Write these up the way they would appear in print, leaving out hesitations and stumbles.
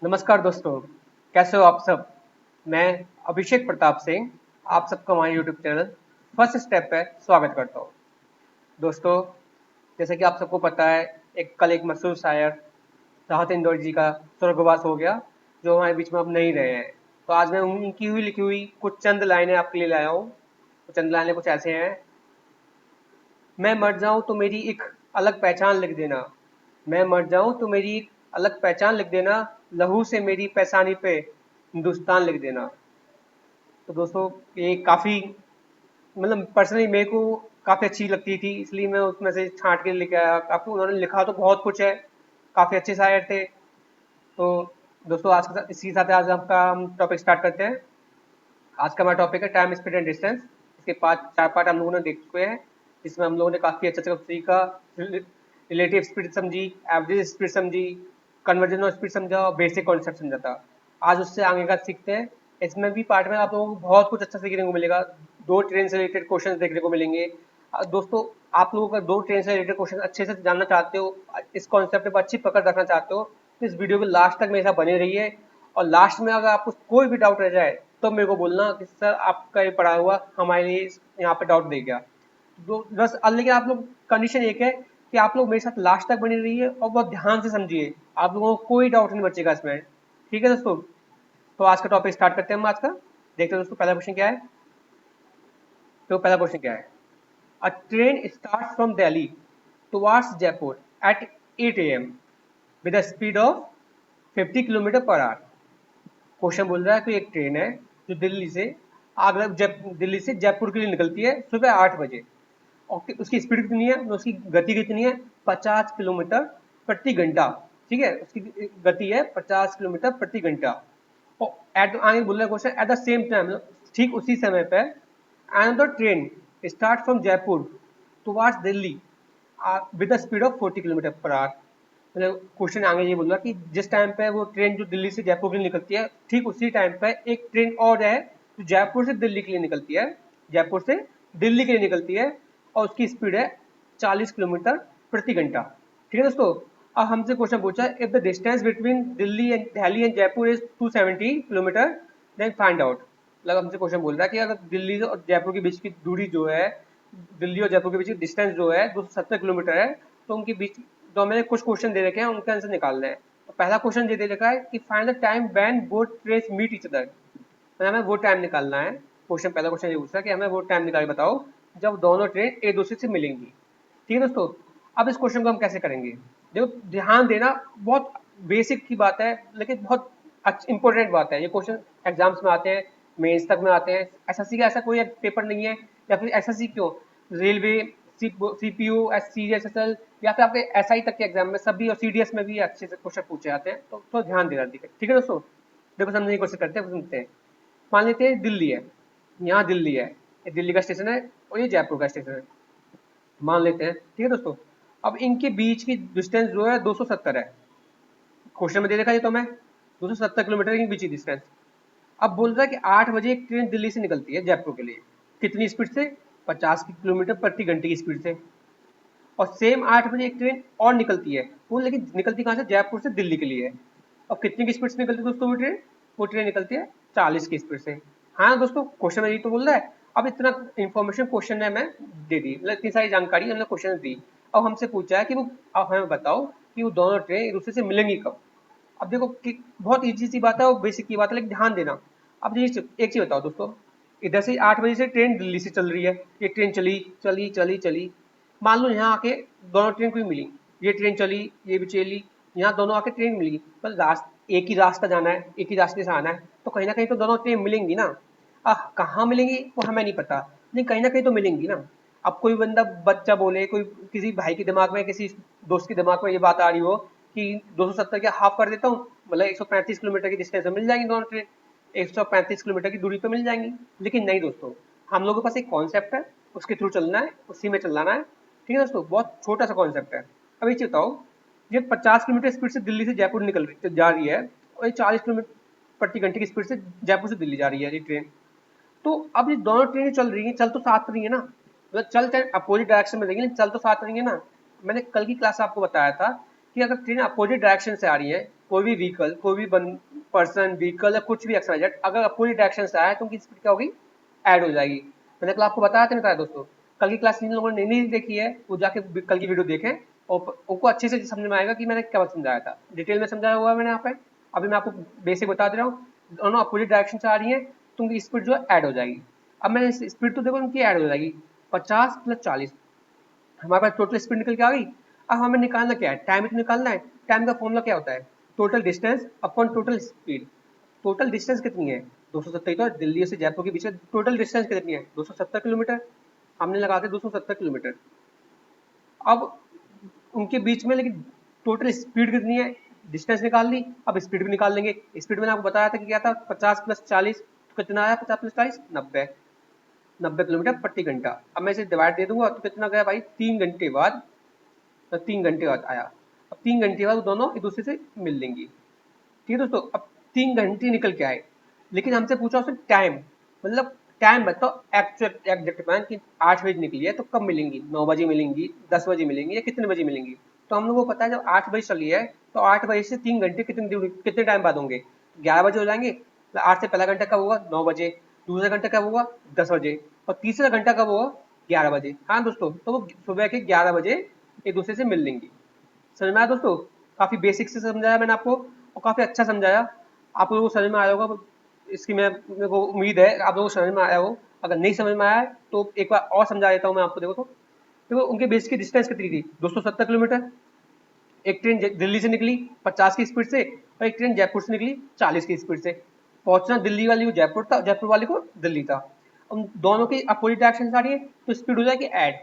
नमस्कार दोस्तों, कैसे हो आप सब। मैं अभिषेक प्रताप सिंह आप सबका हमारे यूट्यूब चैनल फर्स्ट स्टेप पे स्वागत करता हूँ। दोस्तों, जैसे कि आप सबको पता है, कल एक मशहूर शायर राहत इंदौर जी का स्वर्गवास हो गया, जो हमारे बीच में अब नहीं रहे हैं। तो आज मैं उनकी हुई लिखी हुई कुछ चंद लाइनें आपके लिए लाया हूँ। तो चंद लाइनें कुछ ऐसे हैं। मैं मर जाऊं तो मेरी एक अलग पहचान लिख देना। मैं मर जाऊं तो मेरी एक अलग पहचान लिख देना। लहू से मेरी पैसानी पे हिंदुस्तान लिख देना। तो दोस्तों, ये काफ़ी मतलब पर्सनली मेरे को काफ़ी अच्छी लगती थी, इसलिए मैं उसमें से छांट के लेके आया। काफ़ी उन्होंने लिखा तो बहुत कुछ है, काफ़ी अच्छे शायर थे। तो दोस्तों, आज के साथ इसी के साथ आज आपका हम टॉपिक स्टार्ट करते हैं। आज का हमारा टॉपिक है टाइम, स्पीड एंड डिस्टेंस। इसके पाँच चार पार्ट हम लोगों ने देख चुके हैं, जिसमें हम लोगों ने काफ़ी अच्छा अच्छा सीखा। रिलेटिव स्पीड समझी, एवरेज स्पीड समझी, कन्वर्जन स्पीड समझा और बेसिक कॉन्सेप्ट समझा था। आज उससे आगे का सीखते हैं। इसमें भी पार्ट में आप लोगों को बहुत कुछ अच्छा सीखने को मिलेगा। दो ट्रेन से रिलेटेड क्वेश्चन देखने को मिलेंगे। दोस्तों, आप लोगों का दो ट्रेन से रिलेटेड क्वेश्चन अच्छे से जानना चाहते हो, इस कॉन्सेप्ट पर अच्छी पकड़ रखना चाहते हो, तो इस वीडियो को लास्ट तक मेरे साथ बने रहिए। और लास्ट में अगर आपको कोई भी डाउट रह जाए तो मेरे को बोलना कि सर आपका ये पढ़ा हुआ हमारे लिए यहाँ पे डाउट दे गया। तो बस लेकिन आप लोग कंडीशन एक है कि आप लोग मेरे साथ लास्ट तक बने रहिए और बहुत ध्यान से समझिए। आप लोगों को कोई डाउट नहीं बचेगा इसमें। ठीक है दोस्तों, तो आज का टॉपिक स्टार्ट करते हैं हम आज का। देखते हैं दोस्तों, पहला क्वेश्चन क्या है। तो पहला क्वेश्चन क्या है। A train start from Delhi towards Jaipur at 8 AM with a speed of 50 kilometre per hour. Question बोल रहा है कि एक ट्रेन है जो दिल्ली से जयपुर के लिए निकलती है सुबह 8 बजे। और उसकी स्पीड कितनी है, उसकी गति कितनी है, 50 किलोमीटर प्रति घंटा। ठीक है, उसकी गति है 50 किलोमीटर प्रति घंटा। और एट आगे बोल रहा है question, at the same time, ठीक उसी समय पे another train start from Jaipur towards Delhi with the speed of 40 kilometre per hour. मतलब क्वेश्चन आगे ये बोल रहा कि जिस टाइम पे वो ट्रेन जो दिल्ली से जयपुर के लिए निकलती है, ठीक उसी टाइम पे एक ट्रेन और है जो जयपुर से दिल्ली के लिए निकलती है। जयपुर से दिल्ली के लिए निकलती है और उसकी स्पीड है 40 किलोमीटर प्रति घंटा। ठीक है दोस्तों, अब हमसे क्वेश्चन पूछा है, if the distance between Delhi and Jaipur is 270 kilometre, then find out. मतलब हमसे क्वेश्चन बोल रहा है कि अगर दिल्ली और जयपुर के बीच की दूरी जो है, दिल्ली और जयपुर के बीच की डिस्टेंस जो है 270 किलोमीटर है, तो उनके बीच तो मैंने कुछ क्वेश्चन दे रखे हैं, उनका आंसर निकालना है। तो पहला क्वेश्चन ये दे रखा है कि find the time when both trains meet each other. तो हमें वो टाइम निकालना है। क्वेश्चन पहला क्वेश्चन ये पूछा कि हमें वो टाइम निकाल के बताओ जब दोनों ट्रेन एक दूसरे से मिलेंगी। ठीक है दोस्तों, अब इस क्वेश्चन को हम कैसे करेंगे। देखो, ध्यान देना, बहुत बेसिक की बात है लेकिन बहुत इंपॉर्टेंट बात है। ये क्वेश्चन एग्जाम्स में आते हैं, मेंस तक में आते हैं। एसएससी का ऐसा कोई पेपर नहीं है, या फिर एसएससी क्यों, रेलवे, सीपीयू, सीजीएसएसएल, या फिर आपके एसआई तक के एग्जाम में सभी, और सीडीएस में भी अच्छे से क्वेश्चन पूछे जाते हैं। तो ध्यान देना। ठीक है दोस्तों, देखो समझने की कोशिश करते हैं, सुनते हैं। मान लेते हैं दिल्ली है, यहाँ दिल्ली है, ये दिल्ली का स्टेशन है और ये जयपुर का स्टेशन है, मान लेते हैं। ठीक है दोस्तों, अब इनके बीच की डिस्टेंस जो है 270 है। क्वेश्चन में दे देखा, ये तो मैं 270 किलोमीटर के बीच की डिस्टेंस। अब बोल रहा है कि 8 बजे एक ट्रेन दिल्ली से निकलती है जयपुर के लिए, कितनी स्पीड से, 50 किलोमीटर प्रति घंटे की स्पीड से। और सेम 8 बजे एक ट्रेन और निकलती है, वो लेकिन निकलती कहाँ से, जयपुर से दिल्ली के लिए। और कितनी की स्पीड से निकलती है दोस्तों वो ट्रेन, निकलती है 40 की स्पीड से। हाँ दोस्तों, क्वेश्चन में यही तो बोल रहा है। अब इतना इन्फॉर्मेशन क्वेश्चन ने मैं दे दी, मतलब इतनी सारी जानकारी हमने क्वेश्चन दी। अब हमसे पूछा है कि वो, अब हमें बताओ कि वो दोनों ट्रेन एक दूसरे से मिलेंगी कब। अब देखो कि बहुत इजी सी बात है और बेसिक की बात है, लेकिन ध्यान देना। अब ये एक चीज बताओ दोस्तों, इधर से 8 बजे से ट्रेन दिल्ली से चल रही है, ये ट्रेन चली चली चली चली, मान लो यहाँ आके दोनों ट्रेन को ही मिली, ये ट्रेन चली ये भी चली, यहाँ दोनों आके ट्रेन मिली, पर एक ही रास्ता जाना है, एक ही रास्ते से आना है, तो कहीं ना कहीं तो दोनों ट्रेन मिलेंगी ना। कहाँ मिलेंगी वो हमें नहीं पता, लेकिन कहीं ना कहीं तो मिलेंगी ना। अब कोई बंदा, बच्चा बोले, कोई किसी भाई के दिमाग में, किसी दोस्त के दिमाग में ये बात आ रही हो कि 270 के हाफ कर देता हूँ, मतलब 135 किलोमीटर की डिस्टेंस में मिल जाएंगी दोनों ट्रेन, 135 किलोमीटर की दूरी पर मिल जाएंगी। लेकिन नहीं दोस्तों, हम लोगों के पास एक कॉन्सेप्ट है, उसके थ्रू चलना है, उसी में चलाना है। ठीक है दोस्तों, बहुत छोटा सा कॉन्सेप्ट है। अब ये बताओ, ये 50 किलोमीटर स्पीड से दिल्ली से जयपुर निकल रही जा रही है, और ये 40 किलोमीटर प्रति घंटे की स्पीड से जयपुर से दिल्ली जा रही है ये ट्रेन। तो अब ये दोनों ट्रेनें चल रही हैं, चल तो साथ रही है ना, मतलब चल चाहे अपोजिट डायरेक्शन में रही है, लेकिन चल तो साथ रही है ना। मैंने कल की क्लास में आपको बताया था कि अगर ट्रेन अपोजिट डायरेक्शन से आ रही है, कोई भी व्हीकल, कोई भी पर्सन, व्हीकल या कुछ भी एक्सवाइजेड अगर अपोजिट डायरेक्शन से आए तो उनकी स्पीड क्या होगी, ऐड हो जाएगी। मैंने कल आपको बताया था नहीं बताया दोस्तों, कल की क्लास जिन लोगों ने नहीं देखी है वो जाके कल की वीडियो देखें और उनको अच्छे से समझ में आएगा कि मैंने क्या समझाया था, डिटेल में समझाया हुआ है मैंने यहाँ पे। अभी मैं आपको बेसिक बता दे रहा हूँ, दोनों अपोजिट डायरेक्शन से आ रही है तो उनकी स्पीड जो है ऐड हो जाएगी। अब मैंने स्पीड तो देखो उनकी ऐड हो जाएगी 50 + 40, हमारे पास टोटल स्पीड निकल के आ गई। अब हमें निकालना क्या है, टाइम ही तो निकालना है। टाइम का फॉर्मूला क्या होता है, total distance upon total speed. Total distance कितनी है 270, तो दिल्ली से जयपुर के बीच में टोटल डिस्टेंस कितनी है 270 किलोमीटर, हमने लगा के 270 किलोमीटर। अब उनके बीच में लेकिन टोटल स्पीड कितनी है, डिस्टेंस निकाल ली, अब स्पीड भी निकाल लेंगे। स्पीड मैंने आपको बताया था कि क्या था, 50 + 40 तो कितना आया, 50 + 40 90 किलोमीटर प्रति घंटा। अब मैं इसे डिवाइड दे दूंगा तो कितना गया भाई, 3 घंटे बाद, तो 3 घंटे बाद आया। अब 3 घंटे बाद दोनों एक दूसरे से मिल लेंगी। ठीक है दोस्तों, अब 3 घंटे निकल के आए, लेकिन हमसे पूछा उसने टाइम, मतलब टाइम बताओ एक्चुअल एग्जैक्ट टाइम कि 8 बजे निकली है तो कब मिलेंगी, 9 बजे मिलेंगी, 10 बजे मिलेंगी या कितने बजे मिलेंगी। तो हम लोगों को पता है जब 8 बजे चली है तो 8 बजे से 3 घंटे कितने टाइम बाद होंगे, 11 बजे हो जाएंगे। 8 से पहला घंटा कब होगा, 9 बजे, दूसरा घंटा कब होगा, 10 बजे, और तीसरा घंटा कब होगा, 11 बजे। हाँ दोस्तों, तो वो सुबह के 11 बजे एक दूसरे से मिल लेंगी। समझ में आया दोस्तों, काफी बेसिक से समझाया मैंने आपको और काफी अच्छा समझाया, आप लोगों को समझ में आया होगा। इसकी मेरे को उम्मीद है आप लोगों को समझ में आया हो। अगर नहीं समझ में आया है तो एक बार और समझा देता हूँ मैं आपको। देखो उनके बीच की डिस्टेंस कितनी थी, 270 किलोमीटर। एक ट्रेन दिल्ली से निकली 50 की स्पीड से और एक ट्रेन जयपुर से निकली 40 की स्पीड से। पहुंचना दिल्ली वाली को जयपुर था, जयपुर वाली को दिल्ली था। उन दोनों की अपोजिट डायरेक्शन आ रही है तो स्पीड हो जाएगी ऐड।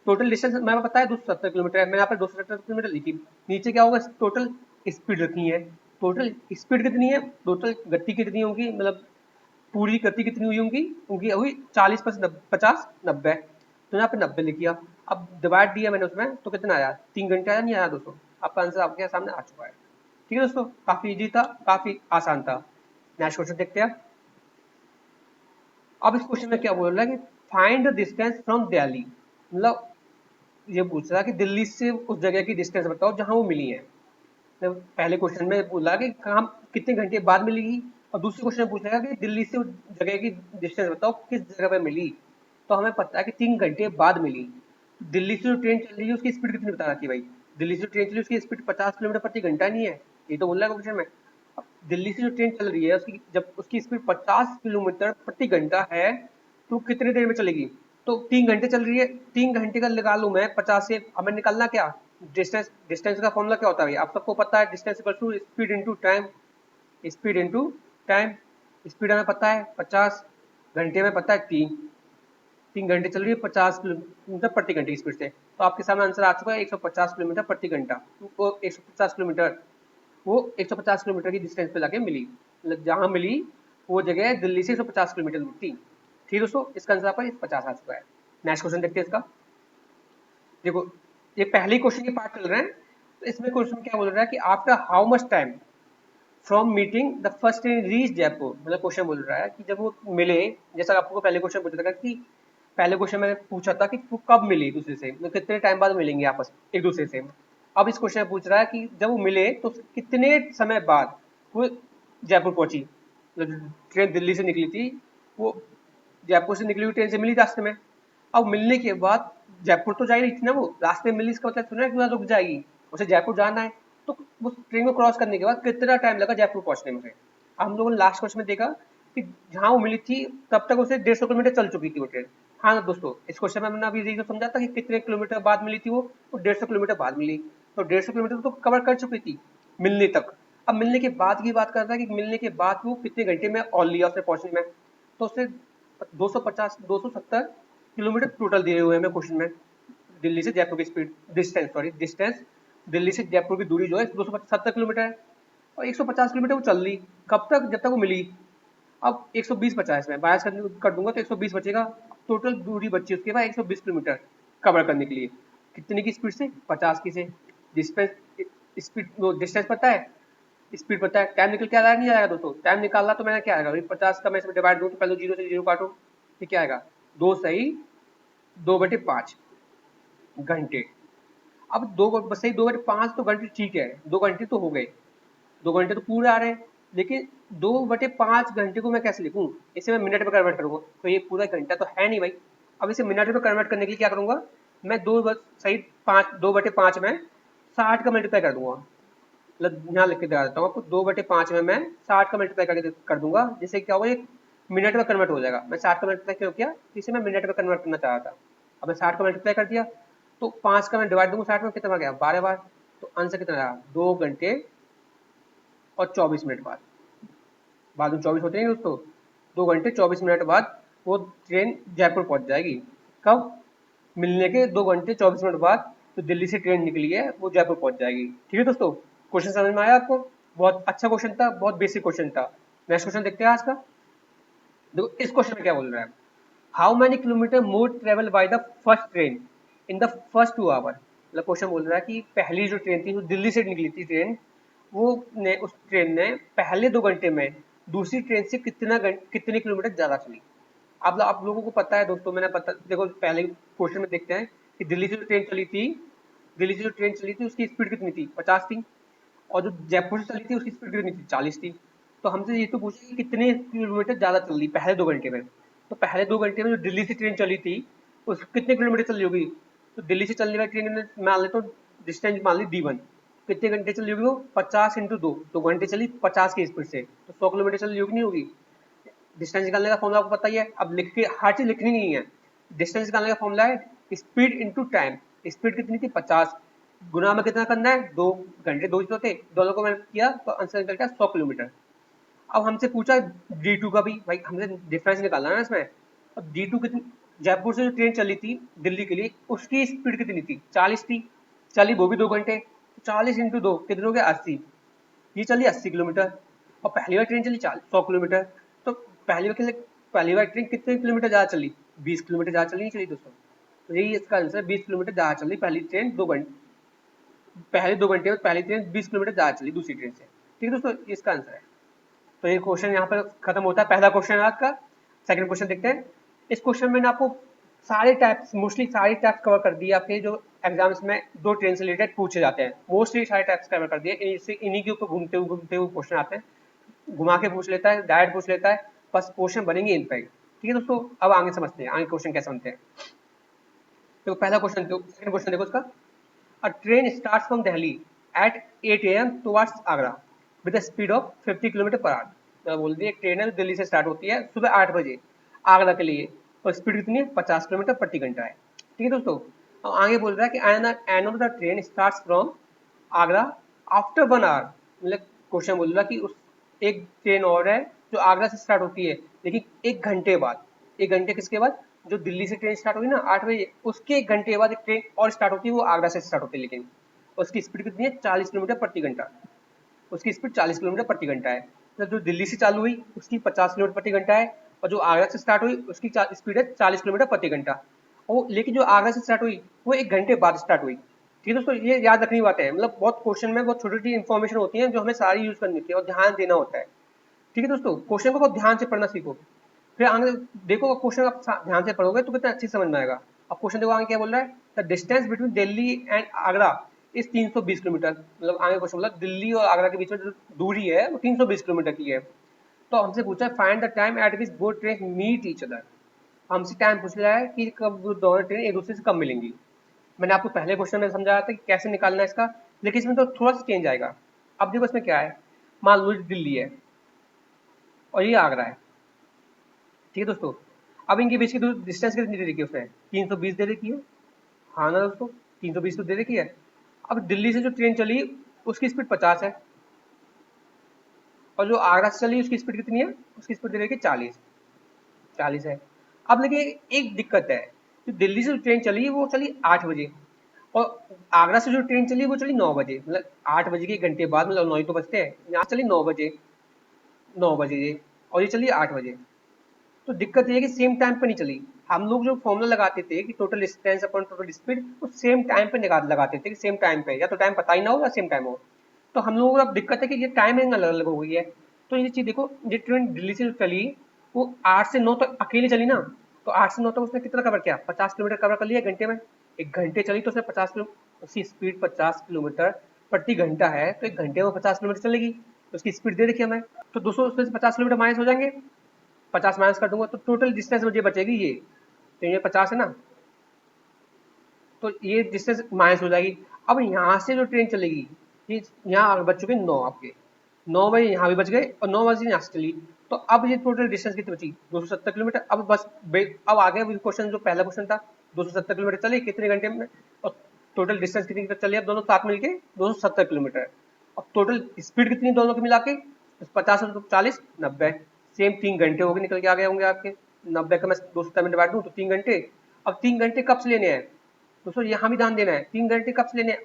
टोटल डिस्टेंस मैंने बताया 270 किलोमीटर है, मैंने यहाँ पर 270 किलोमीटर लिखी। नीचे क्या होगा, टोटल स्पीड रखनी है। टोटल स्पीड कितनी है, टोटल गति कितनी होगी, मतलब पूरी गति कितनी हुई होंगी, उनकी हुई 40 + 50 90, तो यहाँ पे 90 लिख दिया। अब डिवाइड दिया मैंने उसमें तो कितना आया, 3 घंटे आया, नहीं आया दोस्तों। आपका आंसर आपके सामने आ चुका है। ठीक है दोस्तों, काफी इजी था, काफी आसान था। नेक्स्ट क्वेश्चन देखते हैं। अब इस क्वेश्चन में क्या बोल रहा है कि find the distance from Delhi, मतलब ये पूछ रहा है कि दिल्ली से उस जगह की डिस्टेंस बताओ जहां वो मिली है। तो पहले क्वेश्चन में बोला कि काम कितने घंटे बाद मिलेगी, और दूसरे क्वेश्चन में पूछेगा कि दिल्ली से उस जगह की डिस्टेंस बताओ किस जगह पे मिली। तो हमें पता है कि 3 घंटे बाद मिली। दिल्ली से जो ट्रेन चल रही है उसकी स्पीड कितनी बताना थी भाई, दिल्ली से ट्रेन चली उसकी स्पीड 50 किलोमीटर प्रति घंटा नहीं है, ये तो बोल रहा है क्वेश्चन में। अब दिल्ली से जो ट्रेन चल रही है उसकी जब उसकी स्पीड 50 किलोमीटर प्रति घंटा है तो कितनी देर में चलेगी। तो 3 घंटे चल रही है, 3 घंटे का लगा लूं मैं 50 से, हमें निकालना क्या, डिस्टेंस। डिस्टेंस का फॉर्मूला क्या होता है भाई, आप सबको पता है, distance equal to speed into time, speed into time. Speed हमें पता है 50, घंटे में पता है 3, 3 घंटे चल रही है 50 किलोमीटर प्रति घंटे की स्पीड से, तो आपके सामने आंसर आ चुका है 150 किलोमीटर प्रति घंटा। वो 150 किलोमीटर, वो 150 किलोमीटर की डिस्टेंस पे जाके मिली, मतलब जहां मिली वो जगह दिल्ली से 150 किलोमीटर दूर थी। ठीक दोस्तों, इसका आंसर आपका 50 आ चुका है। नेक्स्ट क्वेश्चन देखते हैं इसका। देखो ये पहले क्वेश्चन के पार्ट चल रहे हैं, तो इसमें क्वेश्चन क्या बोल रहा है कि after how much time from meeting the first train reach Jaipur, मतलब क्वेश्चन बोल रहा है कि जब वो मिले, जैसा आपको पहले क्वेश्चन पूछा था कि पहले क्वेश्चन में पूछा था कि वो कब मिली दूसरे से, मतलब कितने टाइम बाद मिलेंगे आपस एक दूसरे से। अब इस क्वेश्चन में पूछ रहा है कि जब वो मिले तो कितने समय बाद वो जयपुर पहुंची, मतलब ट्रेन दिल्ली से निकली थी, वो जयपुर से निकली हुई ट्रेन से मिली रास्ते में। अब मिलने के बाद जयपुर तो जा ही रही थी ना, वो रास्ते में मिली, इसका मतलब सुना है कि वहाँ रुक जाएगी, उसे जयपुर जाना है। तो उस ट्रेन को क्रॉस करने के बाद कितना टाइम लगा जयपुर पहुंचने में। हम लोगों ने लास्ट क्वेश्चन में देखा कि जहाँ वो मिली थी तब तक उसे 150 किलोमीटर चल चुकी थी वो ट्रेन। हाँ दोस्तों, इस क्वेश्चन में हमने अभी यही तो समझा था कि कितने किलोमीटर बाद मिली थी, वो 150 किलोमीटर बाद मिली। तो 150 किलोमीटर तो कवर कर चुकी थी मिलने तक। अब मिलने के बाद की बात करता है कि मिलने के बाद वो कितने घंटे में और लिया उसने पहुंचने में। तो उसने 250 270 किलोमीटर टोटल दिए हुए हैं क्वेश्चन में। दिल्ली से जयपुर की स्पीड, डिस्टेंस दिल्ली से जयपुर की दूरी जो है 270 किलोमीटर है, और 150 किलोमीटर वो चल ली, कब तक, जब तक वो मिली। अब 120 बचा है, इसमें बायस कर दूंगा तो 120 बचेगा। टोटल दूरी बची उसके बाद 120 किलोमीटर कवर करने के लिए, कितने की स्पीड से, 50 की से। डिस्टेंस, स्पीड डिस्टेंस पता है, स्पीड पता है, टाइम निकल के आ रहा है, नहीं आएगा दोस्तों, टाइम निकालना तो मैंने क्या आएगा 50 का मैं इसमें डिवाइड दूँ तो पहले 0 से 0 काटो, ये क्या आएगा, 2 सही 2/5 घंटे। अब 2 बस सही 2/5 तो घंटे ठीक है, 2 घंटे तो हो गए, 2 घंटे तो पूरे आ रहे हैं, लेकिन 2/5 घंटे को मैं कैसे लिखूँ? इसे मैं मिनट में कन्वर्ट करूँगा, तो ये पूरा घंटा तो है नहीं भाई। अब इसे मिनट में कन्वर्ट करने के लिए क्या करूँगा, मैं 2/5 में 60 का मल्टीप्लाई कर दूंगा। मतलब यहाँ लिख के दिखा देता हूँ आपको, 2/5 में मैं 60 का मल्टीप्लाई करके कर दूंगा, जिससे क्या होगा, ये मिनट में कन्वर्ट हो जाएगा। मैं 60 का मल्टीप्लाई क्यों किया, इसे मैं मिनट में कन्वर्ट करना चाह रहा था। अब मैं 60 का मल्टीप्लाई कर दिया, तो 5 का मैं डिवाइड दूंगा 60 में, कितना आ गया, 12 बार। तो आंसर कितना आया, 2 घंटे और 24 मिनट बाद में 24 होते हैं दोस्तों, 2 घंटे 24 मिनट बाद वो ट्रेन जयपुर पहुंच जाएगी। कब, मिलने के 2 घंटे 24 मिनट बाद जो दिल्ली से ट्रेन निकली है वो जयपुर पहुंच जाएगी। ठीक है दोस्तों, क्वेश्चन समझ में आया आपको? बहुत अच्छा क्वेश्चन था, बहुत बेसिक क्वेश्चन था। नेक्स्ट क्वेश्चन देखते हैं आज का। देखो इस क्वेश्चन में क्या बोल रहा है, how many kilometre more travel by the first train in the first 2 hour. मतलब क्वेश्चन बोल रहा है कि पहली जो ट्रेन थी, जो दिल्ली से निकली थी ट्रेन, वो ने उस ट्रेन ने पहले 2 घंटे में दूसरी ट्रेन से कितने किलोमीटर ज्यादा चली। आप लोगों को पता है दोस्तों, मैंने पता, देखो पहले क्वेश्चन में देखते हैं कि दिल्ली से जो ट्रेन चली थी उसकी स्पीड कितनी थी, 50 थी। और जो जयपुर से चली थी उसकी स्पीड कितनी थी, 40 थी। तो हमसे ये तो पूछा कि कितने किलोमीटर ज्यादा चल रही पहले 2 घंटे में। तो पहले 2 घंटे में जो दिल्ली से ट्रेन चली थी उस कितने किलोमीटर चल रही होगी। तो दिल्ली से चलने वाली ट्रेन ने मान ले तो डिस्टेंस मान ली D1, कितने घंटे चल रही होगी वो, 50 × 2 2 घंटे चली 50 की स्पीड से, तो 100 किलोमीटर चल रही होगी, नहीं होगी। डिस्टेंस निकालने का फॉर्मूला आपको पता ही है, अब लिख के हर चीज लिखनी नहीं है। डिस्टेंस निकालने का फॉर्मूला है स्पीड इंटू टाइम। स्पीड कितनी थी, 50, गुना में कितना करना है, 2 घंटे 2 तो थे, दोनों को मैंने किया तो आंसर निकल गया 100 किलोमीटर। अब हमसे पूछा D2 का भी, भाई हमने डिफरेंस निकालना है ना इसमें। अब D2 कितनी, जयपुर से जो ट्रेन चली थी दिल्ली के लिए उसकी स्पीड कितनी थी, 40 थी, चली वो भी 2 घंटे, 40 × 2 कितने हो गए, 80। ये चली 80 किलोमीटर, और पहली बार ट्रेन चली 100 किलोमीटर। तो पहली बार ट्रेन कितने किलोमीटर ज़्यादा चली, 20 किलोमीटर ज़्यादा चली, नहीं चली दोस्तों। तो यही इसका आंसर है, 20 किलोमीटर ज़्यादा चली पहली ट्रेन 2 घंटे, पहले 2 घंटे में पहली ट्रेन 20 किलोमीटर ज़्यादा चली दूसरी ट्रेन से। ठीक है दोस्तों, ये इसका आंसर है। तो ये क्वेश्चन यहाँ पर खत्म होता है, पहला क्वेश्चन है आज का। सेकंड क्वेश्चन देखते हैं। इस क्वेश्चन में मैंने आपको सारे टाइप्स, मोस्टली सारे टाइप्स कवर कर दिए, आपके जो एग्जाम्स में 2 ट्रेन से रिलेटेड पूछे जाते हैं, मोस्टली सारे टाइप्स कवर कर दिए। इन्हीं के ऊपर घूमते हुए क्वेश्चन आते हैं, घुमा के पूछ लेता है, डायरेक्ट पूछ लेता है, बस क्वेश्चन बनेंगे इन पे। ठीक है दोस्तों, अब आगे समझते हैं, आगे क्वेश्चन कैसे बनते हैं। तो पहला क्वेश्चन, सेकंड क्वेश्चन देखो उसका। A train starts from Delhi at 8 a.m. towards Agra with a speed of 50 kilometre per our. तो बोल दिया, एक ट्रेन है दिल्ली से स्टार्ट होती है सुबह 8 बजे आगरा के लिए, और स्पीड कितनी है, 50 किलोमीटर प्रति घंटा है। ठीक है दोस्तों, अब आगे बोल रहा है कि an of the train starts from Agra after 1 hour. मतलब क्वेश्चन बोल रहा है कि उस एक ट्रेन और है जो आगरा से स्टार्ट होती है, लेकिन 1 घंटे बाद, 1 घंटे किसके बाद, जो दिल्ली से ट्रेन स्टार्ट हुई ना 8 बजे, उसके 1 घंटे बाद एक ट्रेन और स्टार्ट होती है, वो आगरा से स्टार्ट होती है, लेकिन उसकी स्पीड कितनी है, 40 किलोमीटर प्रति घंटा। उसकी स्पीड 40 किलोमीटर प्रति घंटा है। तो जो दिल्ली से चालू हुई उसकी 50 किलोमीटर प्रति घंटा है, और जो आगरा से स्टार्ट हुई उसकी स्पीड है 40 किलोमीटर प्रति घंटा। और लेकिन जो आगरा से स्टार्ट हुई वो 1 घंटे बाद स्टार्ट हुई। ठीक है दोस्तों, ये याद रखनी बात है, मतलब बहुत क्वेश्चन में बहुत छोटी छोटी इन्फॉर्मेशन होती है जो हमें सारी यूज करनी होती है और ध्यान देना होता है। ठीक है दोस्तों, क्वेश्चन को बहुत ध्यान से पढ़ना सीखो, फिर आगे देखो क्वेश्चन आप ध्यान से पढ़ोगे तो कितना अच्छी समझ में आएगा। अब क्वेश्चन देखो आगे क्या बोल रहा है, the distance between Delhi and Agra इस 320 किलोमीटर। मतलब आगे क्वेश्चन बोला दिल्ली और आगरा के बीच में जो दूरी है वो 320 किलोमीटर की है। तो हमसे पूछा है find the time at which both train meet each other. हमसे टाइम पूछ रहा है कि कब दोनों ट्रेन एक दूसरे से कब मिलेंगी। मैंने आपको पहले क्वेश्चन में समझाया था कि कैसे निकालना है इसका, लेकिन इसमें तो थोड़ा सा चेंज आएगा। अब देखो इसमें क्या है, मान लो दिल्ली है और ये आगरा है। ठीक है दोस्तों, अब इनके बीच की डिस्टेंस कितनी दे रखी है उसने, 320 दे रखी है। हाँ ना दोस्तों, 320 तो दे रखी है। अब दिल्ली से जो ट्रेन चली उसकी स्पीड 50 है, और जो आगरा से चली उसकी स्पीड कितनी है, उसकी स्पीड दे रखी है 40 है। अब लेकिन एक दिक्कत है, जो दिल्ली से जो ट्रेन चली वो चली 8 बजे, और आगरा से जो ट्रेन चली वो चली 9 बजे। मतलब 8 बजे के 1 घंटे बाद, मतलब 9 ही तो बजते हैं, यहाँ चली 9 बजे, 9 बजे ये, और ये चली 8 बजे। तो दिक्कत ये है कि सेम टाइम पे नहीं चली। हम लोग जो फॉर्मूला लगाते थे कि total distance upon total speed, वो सेम टाइम पे लगाते थे कि सेम टाइम पे, या तो टाइम पता ही ना हो या सेम टाइम हो। तो हम लोगों को अब दिक्कत है कि ये टाइमिंग अलग अलग हो गई है। तो ये चीज देखो, ये ट्रेन दिल्ली से चली वो 8 से 9 तक अकेले चली ना, तो 8 से 9 तक उसने कितना कवर किया, 50 किलोमीटर कवर कर लिया घंटे में। 1 घंटे चली तो उसने 50 किलो, उसकी स्पीड 50 किलोमीटर प्रति घंटा है, तो 1 घंटे में 50 किलोमीटर चलेगी। तो उसकी स्पीड दे रखी है हमें, तो 200 उसमें से 50 किलोमीटर माइनस हो जाएंगे, 50 माइनस कर दूंगा तो टोटल डिस्टेंस मुझे बचेगी ये, तो ये 50 है ना, तो ये डिस्टेंस माइनस हो जाएगी। अब यहाँ से जो ट्रेन चलेगी, ये यहाँ बच चुके 9 आपके, 9 बजे यहाँ भी बच गए और 9 बजे यहाँ से चली, तो अब ये टोटल डिस्टेंस कितनी बची, 270 किलोमीटर। अब बस अब आ गया क्वेश्चन, जो पहला क्वेश्चन था 270 किलोमीटर चले कितने घंटे में, और टोटल डिस्टेंस कितनी चली, अब दोनों साथ मिलके 270 किलोमीटर। अब टोटल स्पीड कितनी दोनों की मिला के, 50 और 40 90, सेम 3 घंटे हो गए, निकल के आ गए होंगे आपके, 90 का मैं 270 में डिवाइड दूं तो 3 घंटे। अब 3 घंटे कब से लेने हैं दोस्तों, यहाँ भी ध्यान देना है, 3 घंटे कब से लेने हैं,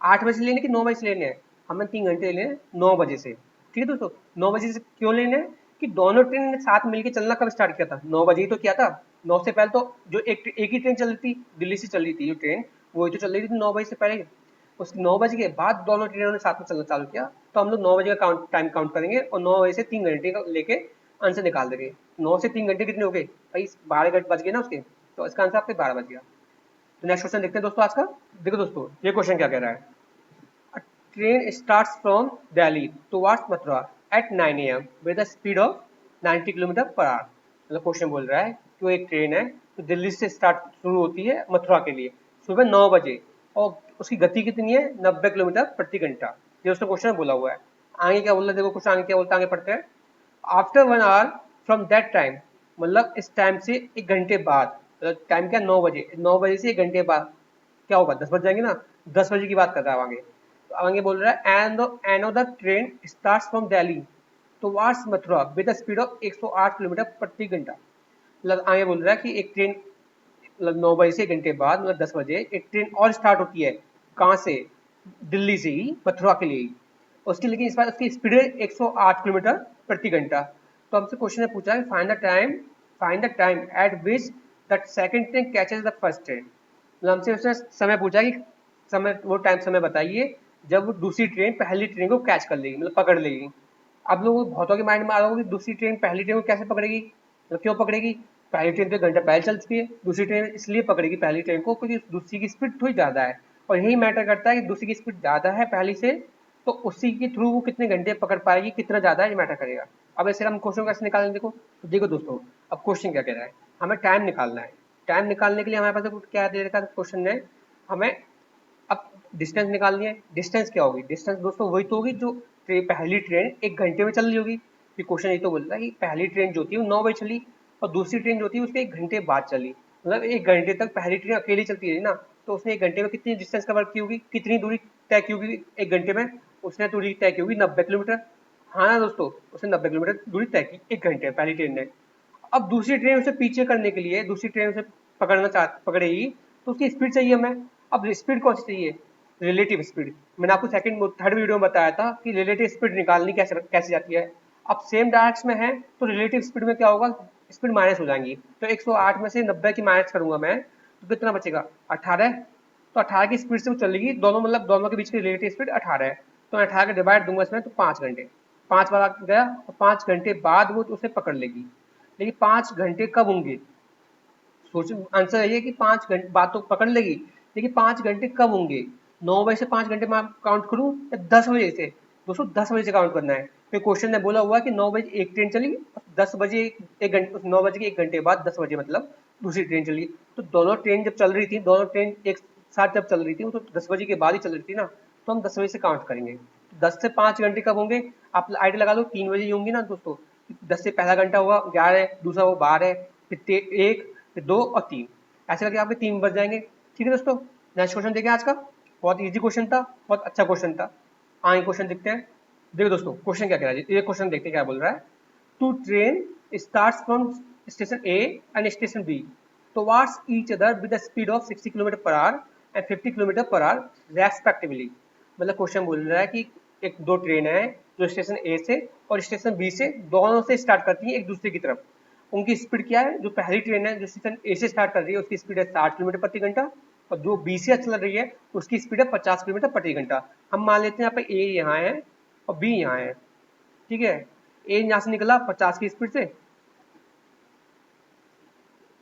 8 बजे से लेने कि 9 बजे से लेने हैं, हमें 3 घंटे लेने हैं 9 बजे से, ठीक है दोस्तों। 9 बजे से क्यों लेने हैं कि दोनों ट्रेन ने साथ मिलकर चलना कब स्टार्ट किया था, 9 बजे ही तो किया था। 9 से पहले तो जो एक ही ट्रेन चल रही थी, दिल्ली से चल रही थी जो ट्रेन, वही तो चल रही थी 9 बजे से पहले। उस 9 बजे के बाद दोनों ट्रेनों ने साथ में चलना चालू किया, तो हम लोग 9 बजे का टाइम काउंट करेंगे और 9 बजे से 3 घंटे का लेके आंसर निकाल देंगे। 9 से 3 घंटे कितने हो गए भाई, 12 घंटे बच गए ना उसके, तो इसका आंसर आपके 12 बज गया। तो नेक्स्ट क्वेश्चन देखते हैं दोस्तों आज का। देखो दोस्तों ये क्वेश्चन क्या कह रहा है, a train starts from Delhi towards Mathura at 9 AM with the speed of 90 kilometre per hour. मतलब क्वेश्चन बोल रहा है कि वो एक ट्रेन है तो दिल्ली से स्टार्ट शुरू होती है मथुरा के लिए सुबह 9 बजे, और उसकी गति कितनी है 90 किलोमीटर प्रति घंटा। ये उसने क्वेश्चन बोला हुआ है। आगे क्या बोल रहा है, देखो क्वेश्चन आगे क्या बोलता है, आगे पढ़ते हैं। After 1 our from that time, मतलब इस टाइम से 1 घंटे बाद, मतलब टाइम क्या 9 बजे, 9 बजे से 1 घंटे बाद क्या होगा, 10 बज जाएंगे ना, 10 बजे की बात कर रहा है आगे। तो आगे बोल रहा है and another train starts from Delhi towards Mathura with the speed of 108 kilometre प्रति घंटा। मतलब आगे बोल रहा है कि एक ट्रेन, मतलब 9 बजे से 1 घंटे बाद, मतलब 10 बजे एक ट्रेन और स्टार्ट होती है, कहाँ से, दिल्ली से ही मथुरा के लिए। उसकी लेकिन इस बार उसकी स्पीड है 108 किलोमीटर प्रति घंटा। तो हमसे क्वेश्चन ने पूछा है find the time at which the second train catches the first train. मतलब हमसे उसने समय पूछा कि समय, वो टाइम समय बताइए जब वो दूसरी ट्रेन पहली ट्रेन को कैच कर लेगी, मतलब पकड़ लेगी। अब लोग बहुतों के माइंड में आ रहा होगा कि दूसरी ट्रेन पहली ट्रेन को कैसे पकड़ेगी, तो क्यों पकड़ेगी, पहली ट्रेन तो 1 घंटा पहले चल चुकी है, दूसरी ट्रेन इसलिए पकड़ेगी पहली ट्रेन को क्योंकि दूसरी की स्पीड थोड़ी ज़्यादा है, और यही मैटर करता है कि दूसरी की स्पीड ज़्यादा है पहली से, तो उसी के थ्रू वो कितने घंटे पकड़ पाएगी, कितना ज़्यादा है ये मैटर करेगा। अब ऐसे हम क्वेश्चन कैसे निकालेंगे, देखो तो देखो दोस्तों, अब क्वेश्चन क्या कह रहा है, हमें टाइम निकालना है। टाइम निकालने के लिए हमारे पास क्या दे रखा है क्वेश्चन ने, हमें अब डिस्टेंस निकालनी है। डिस्टेंस क्या होगी, डिस्टेंस दोस्तों वही तो होगी जो पहली ट्रेन 1 घंटे में चल रही होगी। कि क्वेश्चन ये तो बोलता है कि पहली ट्रेन जो थी वो 9 बजे चली और दूसरी ट्रेन जो थी उसके 1 घंटे बाद चली, मतलब 1 घंटे तक पहली ट्रेन अकेली चलती रही ना, तो उसने 1 घंटे में कितनी डिस्टेंस कवर की होगी, कितनी दूरी तय की होगी 1 घंटे में, उसने दूरी तय की होगी 90 किलोमीटर। हाँ ना दोस्तों, उसने 90 किलोमीटर दूरी तय की 1 घंटे में पहली ट्रेन ने। अब दूसरी ट्रेन उसे पीछे करने के लिए, दूसरी ट्रेन उसे पकड़ेगी, तो उसकी स्पीड चाहिए हमें। अब स्पीड कौन सी चाहिए, रिलेटिव स्पीड। मैंने आपको सेकंड थर्ड वीडियो में बताया था कि रिलेटिव स्पीड निकालनी कैसे कैसे जाती है। अब सेम डायरेक्शन में है तो रिलेटिव स्पीड में क्या होगा, स्पीड माइनस हो जाएंगी, तो 108 में से 90 की माइनस करूंगा मैं, तो कितना बचेगा 18। तो 18 की स्पीड से वो चलेगी, दोनों मतलब दोनों के बीच की रिलेटिव स्पीड 18 है, तो मैं 18 का डिवाइड दूंगा इसमें, तो 5 घंटे, 5 बार गया और 5 घंटे बाद वो उसे पकड़ लेगी। लेकिन 5 घंटे कब होंगे, सोचो आंसर ये है कि 5 घंटे बाद तो पकड़ लेगी, लेकिन 5 घंटे कब होंगे, 9 बजे से 5 घंटे में काउंट करूं या 10 बजे से। दोस्तों 10 बजे से काउंट करना है, फिर क्वेश्चन ने बोला हुआ कि 9 बजे एक ट्रेन चली, 10 बजे 1 घंटे, 9 बजे के 1 घंटे बाद 10 बजे मतलब दूसरी ट्रेन चली। तो दोनों ट्रेन जब चल रही थी, दोनों ट्रेन एक साथ जब चल रही थी वो तो 10 बजे के बाद ही चल रही थी ना, तो हम 10 बजे से काउंट करेंगे। 10 से 5 घंटे कब होंगे, आप आइडिया लगा लो, 3 बजे ही होंगी ना दोस्तों। 10 से पहला घंटा होगा 11 है, दूसरा वो 12 है, फिर 1, फिर 2 और 3, ऐसे करके आपके 3 बज जाएंगे। ठीक है दोस्तों, नेक्स्ट क्वेश्चन देखिए आज का, बहुत इजी क्वेश्चन था, बहुत अच्छा क्वेश्चन था। आगे क्वेश्चन देखते हैं। देखो दोस्तों क्वेश्चन क्या कह रहा है, ये क्वेश्चन देखते हैं क्या बोल रहा है। Two train starts from station A and station B towards each other with a speed of 60 kilometre per hour and 50 kilometre per hour respectively. मतलब क्वेश्चन बोल रहा है कि एक दो ट्रेन है जो स्टेशन ए से और स्टेशन बी से दोनों से स्टार्ट करती है एक दूसरे की तरफ, उनकी स्पीड क्या है, जो पहली ट्रेन है जो स्टेशन ए से स्टार्ट कर रही है उसकी स्पीड है 60 किलोमीटर प्रति घंटा, और जो बी से चल रही है उसकी स्पीड है 50 किलोमीटर प्रति घंटा। हम मान लेते हैं यहाँ पे ए यहाँ है और बी यहाँ है, ठीक है। ए यहाँ से निकला 50 की स्पीड से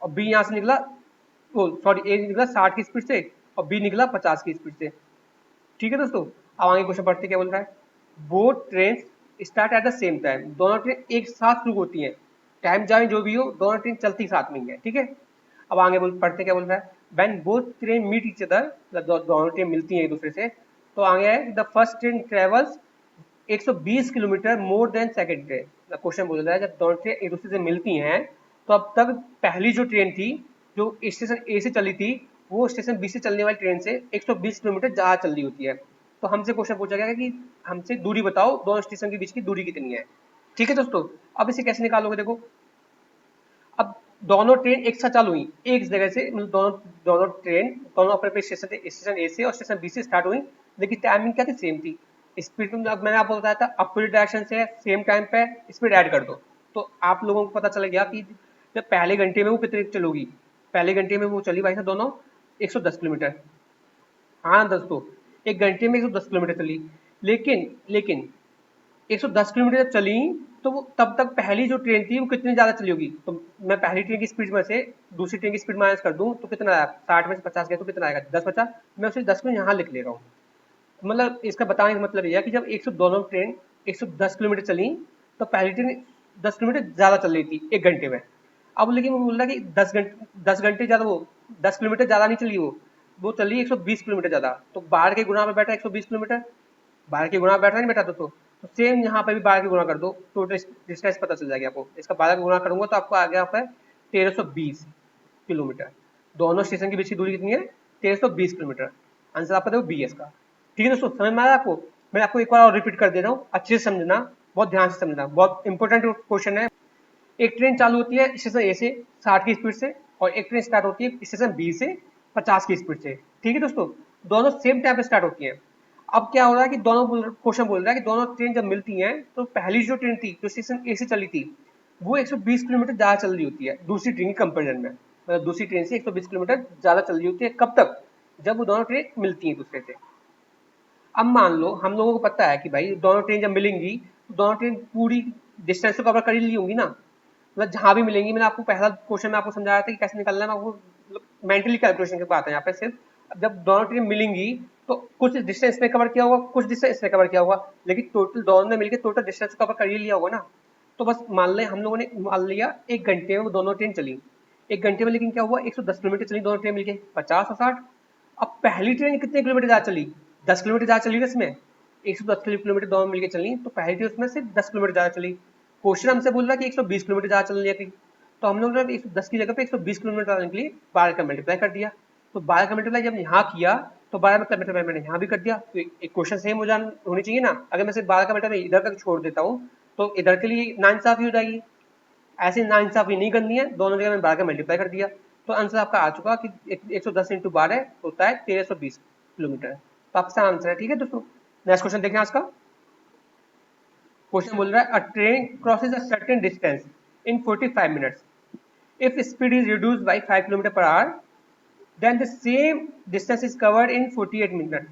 और बी यहाँ से निकला, सॉरी ए निकला 60 की स्पीड से और बी निकला 50 की स्पीड से। ठीक है दोस्तों, अब आगे क्वेश्चन पढ़ते क्या बोल रहा है। Both train start at the same time, दोनों ट्रेन एक साथ शुरू होती हैं, टाइम जाए जो भी हो दोनों ट्रेन चलती साथ में ही है, ठीक है। अब आगे पढ़ते क्या बोल रहा है, when both train meet each other, मतलब दोनों ट्रेन मिलती हैं एक दूसरे से, तो आगे है the first train travels 120 kilometre more than second train. Question बोल रहा है जब दोनों ट्रेन एक दूसरे से मिलती हैं तो अब तक पहली जो ट्रेन थी जो स्टेशन ए से चली थी वो स्टेशन बी से चलने वाली ट्रेन से 120 किलोमीटर ज़्यादा चल रही होती है। तो हमसे क्वेश्चन पूछा गया कि हमसे दूरी बताओ, दोनों स्टेशन के बीच की दूरी कितनी है। ठीक है दोस्तों, अब इसे कैसे निकालोगे, देखो अब दोनों ट्रेन एक साथ चालू हुई एक जगह से, मतलब दोनों दोनों ट्रेन दोनों अपने अपने स्टेशन ए से और स्टेशन बी से स्टार्ट हुई, लेकिन टाइमिंग क्या थी, सेम थी। स्पीड में अब मैंने आपको बताया था अपोजिट डायरेक्शन से सेम टाइम पे स्पीड ऐड कर दो, तो आप लोगों को पता चल गया कि जब पहले घंटे में वो कितने चलोगी। पहले घंटे में वो चली भाई साहब दोनों 110 किलोमीटर। हाँ दोस्तों, एक घंटे में 110 किलोमीटर चली, लेकिन लेकिन 110 किलोमीटर जब चली तो वो तब तक पहली जो ट्रेन थी वो कितनी ज़्यादा चली होगी, तो मैं पहली ट्रेन की स्पीड में से दूसरी ट्रेन की स्पीड माइनस कर दूं तो कितना आया, 60 में से 50 गया तो कितना आएगा, 10 बचा। मैं उसे 10 को यहाँ लिख ले रहा हूँ। मतलब इसका बताने का मतलब यह है कि जब 100 दोनों ट्रेन 110 किलोमीटर चली तो पहली ट्रेन 10 किलोमीटर ज़्यादा चल रही थी एक घंटे में। अब लेकिन वो बोल रहा है कि 10 घंटे ज़्यादा, वो 10 किलोमीटर ज़्यादा नहीं चली, वो चली 120 किलोमीटर ज़्यादा, तो 12 के गुणा में बैठा 120 किलोमीटर, 12 के गुणा में बैठा नहीं बैठा, तो सेम यहाँ पे भी 12 के गुणा कर दो, टोटल डिस्टेंस पता चल जाएगा आपको। इसका 12 का गुणा करूंगा तो आपको आ गया यहाँ पर 1320 किलोमीटर। दोनों स्टेशन के बीच की दूरी कितनी है, 1320 किलोमीटर। आंसर आपका देखो बी है इसका। ठीक है दोस्तों, समझ में आया आपको। मैं आपको एक बार और रिपीट कर दे रहा हूँ, अच्छे से समझना, बहुत ध्यान से समझना, बहुत इंपॉर्टेंट क्वेश्चन है। एक ट्रेन चालू होती है स्टेशन ए से 60 की स्पीड से, और एक ट्रेन स्टार्ट होती है स्टेशन बी से 50 की स्पीड से। ठीक है दोस्तों, दोनों सेम टाइम पे स्टार्ट होती हैं। अब क्या हो रहा है कि दोनों क्वेश्चन बोल रहा है कि दोनों ट्रेन जब मिलती हैं तो पहली जो ट्रेन थी जो स्टेशन ए से चली थी वो 120 किलोमीटर ज़्यादा चल रही होती है दूसरी ट्रेन के कंपेरिजन में, मतलब दूसरी ट्रेन से 120 किलोमीटर ज़्यादा चल रही होती है। कब तक, जब वो दोनों ट्रेन मिलती हैं दूसरे से। अब मान लो हम लोगों को पता है कि भाई दोनों ट्रेन जब मिलेंगी तो दोनों ट्रेन पूरी डिस्टेंस तो कवर कर ही ली होंगी ना, मतलब जहां भी मिलेंगी। मैंने आपको पहला क्वेश्चन में आपको समझाया था कि कैसे निकलना है, मैं आपको मेंटली कैलकुलेशन की बात है यहाँ पे सिर्फ। जब दोनों ट्रेन मिलेंगी तो कुछ डिस्टेंस में कवर किया होगा, कुछ डिस्टेंस में कवर किया होगा, लेकिन टोटल दोनों ने मिलकर टोटल डिस्टेंस कवर कर ही लिया होगा ना। तो बस मान लें हम लोगों ने मान लिया एक घंटे में वो दोनों ट्रेन चली, एक घंटे में लेकिन क्या हुआ 110 किलोमीटर चली दोनों ट्रेन मिलके, 50 और 60। अब पहली ट्रेन कितने किलोमीटर ज़्यादा चली, 10 किलोमीटर ज़्यादा चली ना इसमें, 110 किलोमीटर दोनों मिलकर चली, तो पहली ट्रेन उसमें से 10 किलोमीटर ज़्यादा चली। क्वेश्चन हमसे बोल रहा है कि 120 किलोमीटर ज़्यादा चल रही थी, तो हम लोग ने 110 की जगह पे 120 किलोमीटर डालने के लिए 12 का मल्टीप्लाई कर दिया। तो 12 का मल्टीप्लाई जब यहाँ किया तो 12 का मल्टीप्लाई मैंने यहाँ भी कर दिया, तो एक क्वेश्चन सेम होनी चाहिए ना। अगर मैं सिर्फ 12 का मल्टीप्लाई इधर तक छोड़ देता हूँ तो इधर के लिए नाइंसाफी हो जाएगी, ऐसी नाइंसाफी नहीं करनी है, दोनों जगह मैंने 12 का मल्टीप्लाई कर दिया। तो आंसर आपका आ चुका कि 110 इंटू 12 होता है 1320 किलोमीटर। तो आपका आंसर है। ठीक है दोस्तों, नेक्स्ट क्वेश्चन देखें आज का। क्वेश्चन बोल रहा है a train crosses a certain distance in 45 minutes, if speed is reduced by 5 km per hour, then the same distance is covered in 48 minutes.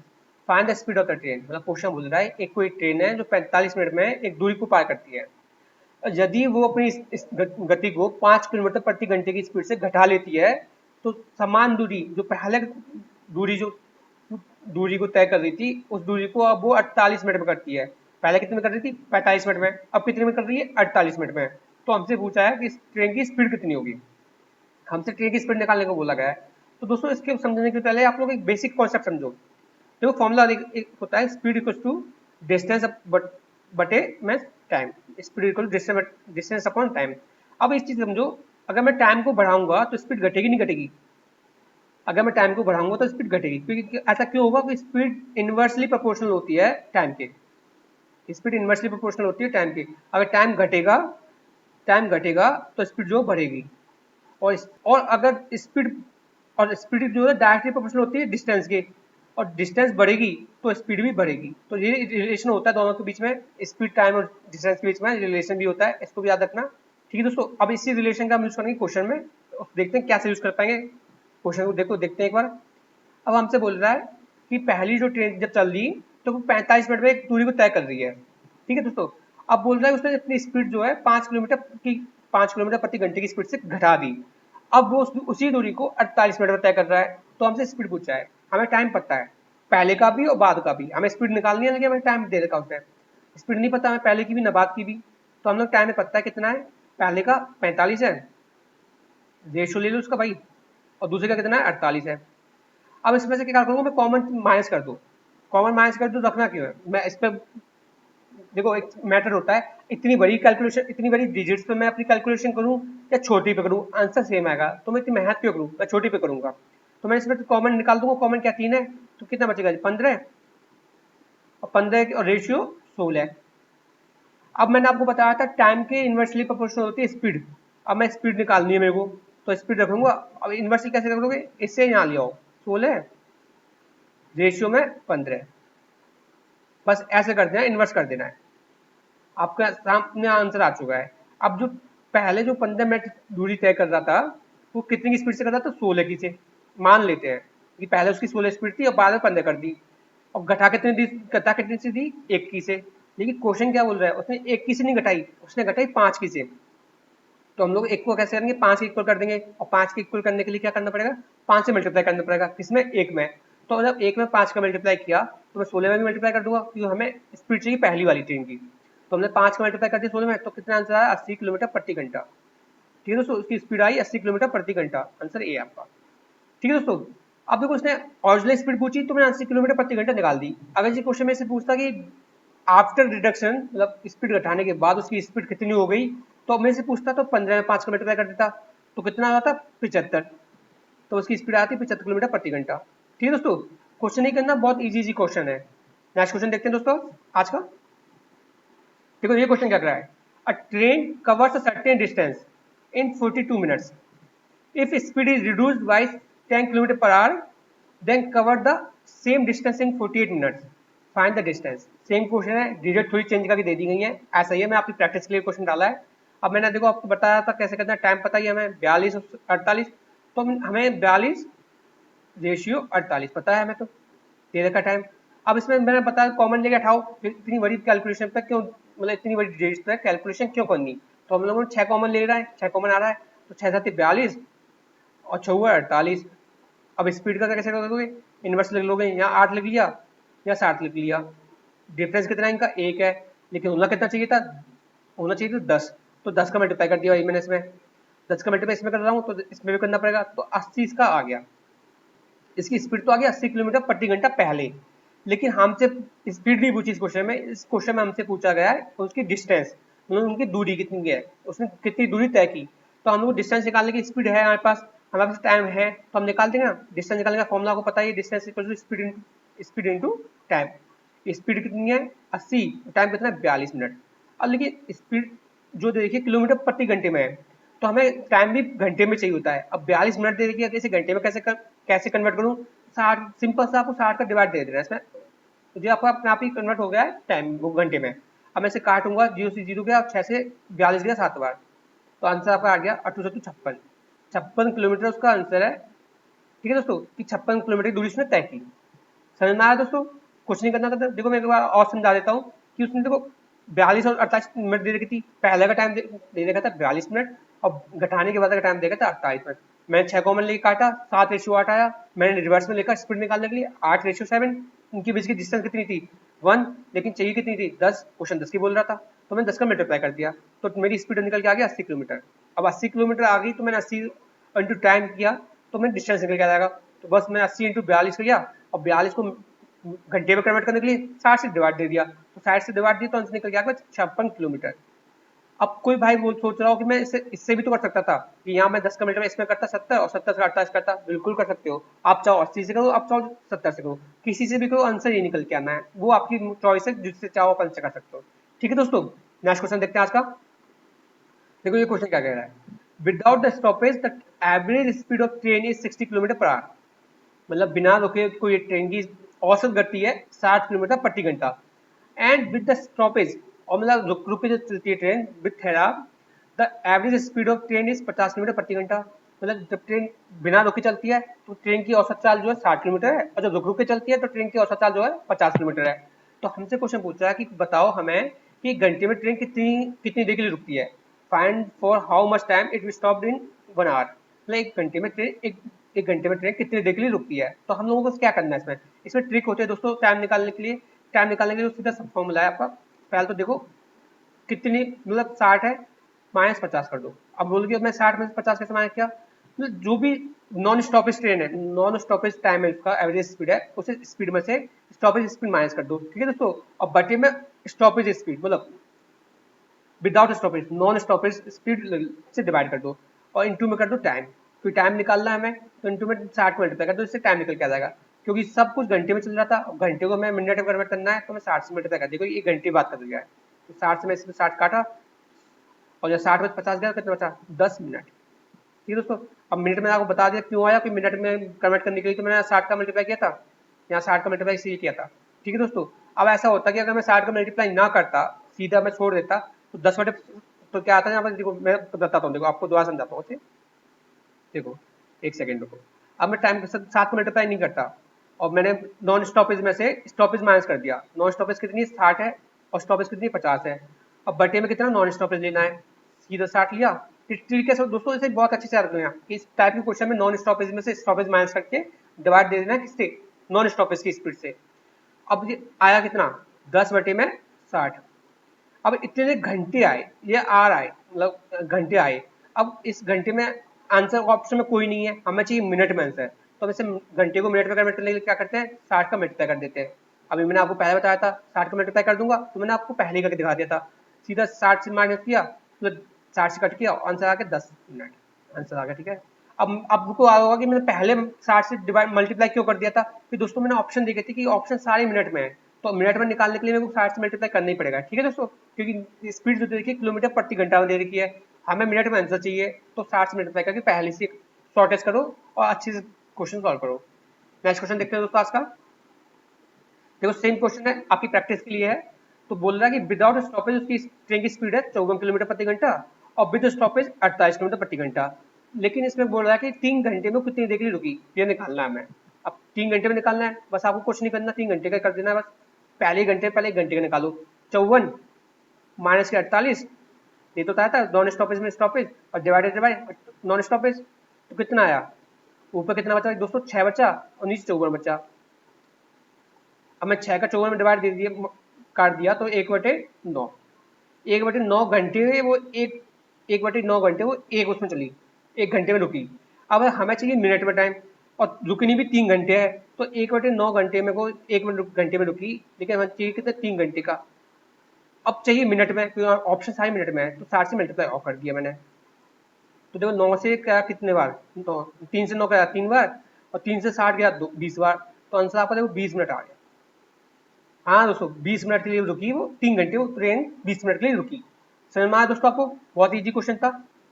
Find the speed of the train। मतलब question बोल रहा है एक कोई train है जो 45 minute में एक दूरी को पार करती है, यदि वो अपनी इस गति को 5 किलोमीटर प्रति घंटे की स्पीड से घटा लेती है तो समान दूरी जो पहले दूरी जो दूरी को तय कर रही थी उस दूरी को अब वो 48 मिनट में करती है। पहले कितने में कर रही थी, 45 मिनट में, अब कितने में कर रही है, 48 मिनट में। तो हमसे पूछा है कि इस ट्रेन की स्पीड कितनी होगी, हमसे ट्रेन की स्पीड निकालने को बोला गया है। तो दोस्तों इसके समझने के पहले आप लोग एक बेसिक कॉन्सेप्ट समझो। देखो फॉर्मूला एक होता है स्पीड इक्वल टू डिस्टेंस बटे में time, speed equal distance upon time. अब इस चीज समझो, अगर मैं टाइम को बढ़ाऊंगा तो स्पीड घटेगी नहीं घटेगी, अगर मैं टाइम को बढ़ाऊंगा तो स्पीड घटेगी, क्योंकि ऐसा क्यों होगा कि स्पीड इनवर्सली प्रोपोर्शनल होती है टाइम के, स्पीड इनवर्सली प्रोपोर्शनल होती है टाइम की। अगर टाइम घटेगा तो स्पीड जो बढ़ेगी, और अगर स्पीड जो है डायरेक्टली प्रोपोर्शनल होती है डिस्टेंस के, और डिस्टेंस बढ़ेगी तो स्पीड भी बढ़ेगी। तो ये रिलेशन होता है दोनों के बीच में, स्पीड टाइम और डिस्टेंस के बीच में रिलेशन भी होता है, इसको भी याद रखना। ठीक है दोस्तों, अब इसी रिलेशन का हम यूज करेंगे क्वेश्चन में, देखते हैं कैसे यूज कर पाएंगे। क्वेश्चन को देखते हैं एक बार। अब हमसे बोल रहा है कि पहली जो ट्रेन जब चल रही तो वो 45 मिनट में एक दूरी को तय कर रही है। ठीक है दोस्तों, अब बोल रहा है उसने अपनी स्पीड जो है 5 किलोमीटर प्रति घंटे की स्पीड से घटा दी। अब वो उसी दूरी को 48 मिनट में तय कर रहा है। तो हमसे स्पीड पूछा है, हमें टाइम पता है पहले का भी और बाद का भी, हमें स्पीड निकालनी है लेकिन हमें टाइम दे रखा उसने। स्पीड नहीं पता हमें पहले की भी ना बाद की भी, तो हम लोग टाइम में पता है कितना है, पहले का 45 है, रेशियो ले लो उसका भाई, और दूसरे का कितना है 48 है। अब इसमें से क्या करूँगा मैं, कॉमन माइनस कर दो, कॉमन माइनस कर दो, रखना क्यों है, मैं इस पर देखो एक मैटर होता है, इतनी बड़ी कैलकुलेशन, इतनी बड़ी डिजिट्स पे मैं अपनी कैलकुलेशन करूँ या छोटी पे करूँ, आंसर सेम आएगा, तो मैं इतनी मेहनत क्यों करूँ, मैं छोटी पे करूँगा। तो मैं इसमें कॉमन निकाल दूंगा, कॉमन क्या 3 है, तो कितना बचेगा 15, और 15 और रेशियो 16 है। अब मैंने आपको बताया था टाइम के इन्वर्सली प्रोपोर्शनल होती है स्पीड, अब मैं स्पीड निकालनी है मेरे को, तो स्पीड रखूंगा। अब इन्वर्सली कैसे रखोगे, इससे यहाँ ले आओ 16 रेशियो में 15, बस ऐसे कर देना, इन्वर्स कर देना है, आपका सामने आंसर आ चुका है। अब जो पहले जो 15 मिनट दूरी तय कर रहा था, वो कितनी की स्पीड से कर रहा था, 16 की से मान लेते हैं कि पहले उसकी 16 स्पीड थी और बाद में 15 कर दी, और घटा कितनी दी, घटा कितनी सी दी, 1 की से। लेकिन क्वेश्चन क्या बोल रहा है, उसने 1 की से नहीं घटाई, उसने घटाई 5 की से। तो हम लोग 1 को कैसे करेंगे, 5 के इक्वल कर देंगे, और 5 के इक्वल करने के लिए क्या करना पड़ेगा, 5 से मल्टीप्लाई करना पड़ेगा, किसमें, 1 में। तो जब 1 में 5 का मल्टीप्लाई किया, तो मैं 16 में भी मल्टीप्लाई कर दूंगा, क्योंकि हमें स्पीड चाहिए पहली वाली ट्रेन की। तो हमने 5 का मल्टीप्लाई कर दिया 16 में, तो कितना आंसर आया, 80 किलोमीटर प्रति घंटा। ठीक है दोस्तों, उसकी स्पीड आई 80 किलोमीटर प्रति घंटा, आंसर ए आपका। ठीक है दोस्तों, अब देखो उसने ओरिजिनल स्पीड पूछी, तो मैंने 80 किलोमीटर प्रति घंटा निकाल दी। अगर ये क्वेश्चन में से पूछता कि आफ्टर रिडक्शन, मतलब स्पीड घटाने के बाद उसकी स्पीड कितनी हो गई, तो मेरे से पूछता तो 15 में 5 का मल्टीप्लाई कर देता, तो कितना आता, 75, तो उसकी स्पीड आती 75 किलोमीटर प्रति घंटा। ठीक है दोस्तों, क्वेश्चन नहीं करना, बहुत इजी क्वेश्चन है। नेक्स्ट क्वेश्चन देखते हैं दोस्तों आज का। देखो ये क्वेश्चन क्या कर रहा है, a train covers a certain distance in 42 minutes, if speed is reduced by 10 km per hour, then cover the same distance in 48 minutes, find the distance। Same question है, डिजिट थोड़ी चेंज करके दे दी गई है, ऐसा ही है, मैं आपकी प्रैक्टिस के लिए क्वेश्चन डाला है। अब मैंने देखो आपको बताया था कैसे करना है, टाइम पता ही है हमें 42 और 48, तो हमें 42 रेशियो 48 पता है हमें, तो दे रखा टाइम। अब इसमें मैंने बताया कॉमन लेके उठाओ, इतनी बड़ी कैलकुलेशन पे क्यों, मतलब इतनी बड़ी डिजिट पे कैलकुलेशन क्यों करनी, तो हम लोगों ने 6 कॉमन ले रहा है, 6 कॉमन आ रहा है, तो 6 7 42 और 6 हुआ 48। अब स्पीड का कैसे करोगे, इनवर्स लिख लोगे, यहाँ 8 लिख लिया या 7 लिख लिया, डिफरेंस कितना है इनका, 1 है, लेकिन होना कितना चाहिए था, होना चाहिए था 10, तो 10 का मल्टीप्लाई कर दिया भाई मैंने इसमें, 10 का मल्टीप्लाई इसमें कर रहा हूँ, तो इसमें भी करना पड़ेगा, तो 80 इसका आ गया। इसकी स्पीड तो आ गई 80 किलोमीटर प्रति घंटा पहले, लेकिन हमसे स्पीड नहीं पूछी इस क्वेश्चन में, इस क्वेश्चन में हमसे पूछा गया है उसकी डिस्टेंस, मतलब उनकी दूरी कितनी है, उसने कितनी दूरी तय की। तो हम लोग डिस्टेंस निकालने की स्पीड है हमारे पास टाइम है, तो हम निकाल देंगे ना, डिस्टेंस निकालने का फॉर्मूला आपको पता है, distance equal to speed into time. Speed कितनी है 80, टाइम कितना है 42 मिनट। अब लेकिन स्पीड जो देखिए किलोमीटर प्रति घंटे में है, तो हमें टाइम भी घंटे में चाहिए होता है। अब 42 मिनट दे देखिए, इसे घंटे में कैसे कन्वर्ट करूँ, 60 सिंपल सा आपको 60 का डिवाइड दे देना है इसमें, तो जो आपका अपने आप ही कन्वर्ट हो गया है टाइम वो घंटे में। अब मैं इसे काटूंगा, 0 से 0 गया, 6 से 42 गया 7 बार, तो आंसर आपका आ गया 8 56, 56 किलोमीटर उसका आंसर है। ठीक है दोस्तों, कि 56 किलोमीटर की दूरी उसने तय की। समझ में आया दोस्तों, कुछ नहीं करना था। देखो मैं एक बार और समझा देता हूँ कि उसने देखो 42 और 48 मिनट दे रखी थी, पहले का टाइम दे रखा था 42 मिनट, और घटाने के बाद का टाइम देखा था 48 मिनट। मैंने 6 कॉमन लेके काटा, 7 रेशियो 8 आया, मैंने रिवर्स में लेकर स्पीड निकालने के लिए 8 रेशियो 7, इनके बीच की डिस्टेंस कितनी थी 1, लेकिन चाहिए कितनी थी 10, क्वेश्चन 10 की बोल रहा था, तो मैंने 10 का मल्टीप्लाई कर दिया, तो मेरी स्पीड निकल के आ गया 80 किलोमीटर। अब 80 किलोमीटर आ गई, तो मैंने 80 इंटू टाइम किया, तो मैंने डिस्टेंस निकल के आ जाएगा, तो बस मैं 80 इंटू 42 किया, और 42 को घंटे में कन्वर्ट करने के लिए 60 से डिवाइड दे दिया, तो 60 से डिवाइड दिया तो आंसर निकल गया 56 किलोमीटर। अब कोई भाई बोल सोच रहा हो कि मैं इससे भी तो कर सकता था, कि यहाँ मैं 10 का मल्टीप्लाई इसमें करता 70 और 70 से 28 करता, बिल्कुल कर सकते हो, आप चाहो 80 से करो, आप चाहो 70 से करो, किसी से भी करो, आंसर ये निकल के आना है, वो आपकी चॉइस है, जिससे चाहो आप आंसर कर सकते हो। ठीक है दोस्तों, नेक्स्ट क्वेश्चन देखते हैं आज का। देखो ये क्वेश्चन क्या कह रहा है, without the stoppage the average speed of train is 60 kilometre per hour, मतलब बिना रुके कोई ट्रेन की औसत गति है 60 किलोमीटर प्रति घंटा, एंड विद द स्टॉपेज, और मतलब रुक रुक के जो चलती है ट्रेन विद ठहराव, the average speed of train is 50 kilometre प्रति घंटा, मतलब जब ट्रेन बिना रुके चलती है तो ट्रेन की औसत चाल जो है 60 किलोमीटर है, और जब रुक रुक के चलती है तो ट्रेन की औसत चाल जो है 50 किलोमीटर है। तो हमसे क्वेश्चन पूछ रहा है कि बताओ हमें कि घंटे में ट्रेन कितनी कितनी देर के लिए रुकती है, find for how much time it will stop in 1 hour, मतलब एक घंटे में ट्रेन एक घंटे में ट्रेन कितनी देर के लिए रुकती है। तो हम लोगों को क्या करना है इसमें ट्रिक होती है दोस्तों, टाइम निकालने के लिए। टाइम निकालने के लिए सीधा सब फॉर्मूला है आपका, पहले तो देखो कितनी, मतलब 60 है, -50 कर दो। अब बोलोगे मैं 60 में 50 कैसे माइनस किया, मतलब जो भी नॉन स्टॉपेज ट्रेन है, नॉन स्टॉपेज टाइम है, उसका एवरेज स्पीड है, उसे स्पीड में से स्टॉपेज स्पीड माइनस कर दो, ठीक है दोस्तों। और बटे में स्टॉपेज स्पीड, मतलब without stoppage, non stoppage speed से डिवाइड कर दो, और इंटू में कर दो टाइम। फिर टाइम निकालना है हमें, तो इंटू में 60 मल्टीप्लाई कर दो, इससे टाइम निकल के आ जाएगा। क्योंकि सब कुछ घंटे में चल रहा था, घंटे को मैं मिनट में कन्वर्ट करना है, तो मैं 60 से मल्टीप्लाई कर, देखो ये घंटे बात कर दिया है, तो 60 से मैं इसमें 60 काटा, और जब 60 में 50 गया, कितना बचा, 10 मिनट। ठीक है दोस्तों। अब मिनट में आपको बता दिया क्यों आया, कि मिनट में कन्वर्ट करने के लिए तो मैंने 60 का मल्टीप्लाई किया था, यहाँ 60 का मल्टीप्लाई इसलिए किया था। ठीक है दोस्तों। अब ऐसा होता कि अगर मैं 60 का मल्टीप्लाई ना करता, सीधा मैं छोड़ देता, तो 10 बटे, तो क्या आता है यहाँ पर, देखो मैं बताता हूँ, देखो आपको दोबारा समझाता हूँ। देखो एक सेकेंड रुको। अब मैं टाइम के साथ 7 को मल्टीप्लाई नहीं करता, और मैंने नॉन स्टॉपेज में से स्टॉपेज माइनस कर दिया। नॉन स्टॉपेज कितनी 60 है, और स्टॉपेज कितनी 50 है। अब बटे में कितना नॉन स्टॉपेज लेना है, सीधा 60 लिया। इस तरीके से दोस्तों इसे बहुत अच्छे से याद रखना कि इस टाइप के क्वेश्चन में नॉन स्टॉपेज में से स्टॉपेज माइनस करके डिवाइड दे देना है किससे, नॉन स्टॉपेज की स्पीड से। अब ये आया कितना, 10 बटे में 60। अब इतने घंटे आए, ये आर आए, मतलब घंटे आए। अब इस घंटे में आंसर ऑप्शन में कोई नहीं है, हमें चाहिए मिनट में आंसर। तो हम इसे घंटे को मिनट में कन्वर्ट करने के लिए क्या करते हैं, 60 का मल्टीप्लाई कर देते हैं। अभी मैंने आपको पहले बताया था 60 का मल्टीप्लाई कर दूंगा, तो मैंने आपको पहले करके दिखा दिया था। सीधा 60 से माइनस किया, मतलब 60 से कट किया, आंसर आ गया 10 मिनट, आंसर आ गया। ठीक है। अब आपको आ होगा कि मैंने पहले 60 से डिवाइड मल्टीप्लाई क्यों कर दिया था, कि दोस्तों मैंने ऑप्शन देखे थे कि ऑप्शन सारे मिनट में है, तो मिनट में निकालने के लिए मेरे को 60 से मल्टीप्लाई करना ही पड़ेगा। ठीक है दोस्तों, क्योंकि स्पीड जो देखिए किलोमीटर प्रति घंटा में दे रखी है, हमें मिनट में आंसर चाहिए, तो 60 से मल्टीप्लाई करके पहले से शॉर्टेज करो और अच्छे से क्वेश्चन सॉल्व करो। नेक्स्ट क्वेश्चन देखते हैं दोस्तों आज का। देखो सेम क्वेश्चन है, आपकी प्रैक्टिस के लिए है। तो बोल रहा है कि विदाउट स्टॉपेज उसकी ट्रेन की स्पीड है 54 किलोमीटर प्रति घंटा, और विद स्टॉपेज 48 किलोमीटर प्रति घंटा। लेकिन इसमें बोल रहा है कि 3 घंटे में कितनी देर के लिए रुकी, ये निकालना है हमें। अब 3 घंटे में निकालना है, बस आपको कुछ नहीं करना, 3 घंटे का कर देना है बस। पहले घंटे पहले 1 घंटे का निकालो, 54 माइनस के 48, ये तो था नॉन स्टॉपेज में स्टॉपेज, और डिवाइडेड बाय नॉन स्टॉपेज, तो कितना आया, ऊपर कितना बचा दोस्तों, 6 बचा, और नीचे 54 बचा। अब मैं 6 का 54 में डिवाइड दे दिया, काट दिया, तो 1/9, 1/9 घंटे वो एक, 1/9 घंटे वो एक उसमें चली, 1 घंटे में रुकी। अब हमें चाहिए मिनट में टाइम, और रुकनी भी 3 घंटे है, तो 1/9 घंटे में को 1 घंटे में रुकी, लेकिन हमें चाहिए कितना, 3 घंटे का। अब चाहिए मिनट में, क्योंकि ऑप्शन सारे मिनट में है, तो 60 से मल्टीप्लाई ऑफ कर दिया मैंने। तो देखो 9 से क्या कितने बार, तो 3 से 9 गया 3 बार, और 3 से 60 गया 20 बार, तो आंसर आपका देखो 20 मिनट आ गया। हाँ दोस्तों 20 मिनट के लिए रुकी वो, 3 घंटे वो ट्रेन 20 मिनट के लिए रुकी। समझ में आया दोस्तों आपको, बहुत इजी क्वेश्चन था।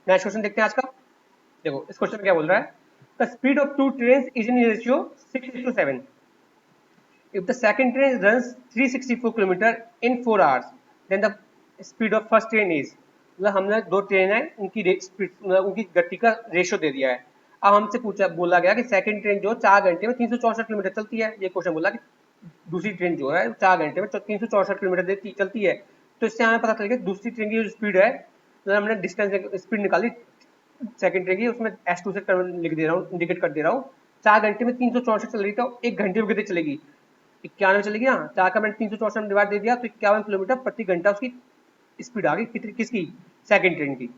नेक्स्ट क्वेश्चन देखते हैं आज का। देखो इस क्वेश्चन में क्या बोल रहा है, the speed of two train is in ratio 6:7। If the second train runs 364 km in 4 hours, then the speed of first train is, मतलब हमने दो ट्रेन है, उनकी स्पीड, मतलब उनकी गति का रेशियो दे दिया है। अब हमसे पूछा, बोला गया कि सेकंड ट्रेन जो 4 घंटे में 364 किलोमीटर चलती है, ये क्वेश्चन बोला कि दूसरी ट्रेन जो है 4 घंटे में 364 किलोमीटर चलती है। तो इससे हमें पता चल गया दूसरी ट्रेन की जो स्पीड है, मतलब हमने डिस्टेंस स्पीड निकाली सेकंड ट्रेन की, उसमें S2 से लिख दे रहा हूँ, इंडिकेट कर दे रहा हूँ। 4 घंटे में 364 चल रही, तो 1 घंटे में कितनी चलेगी, 91 चलेगी ना। 4 का मैंने 364 में डिवाइड दे दिया, तो 51 किलोमीटर प्रति घंटा उसकी स्पीड आ गई, किसकी, सेकंड ट्रेन की।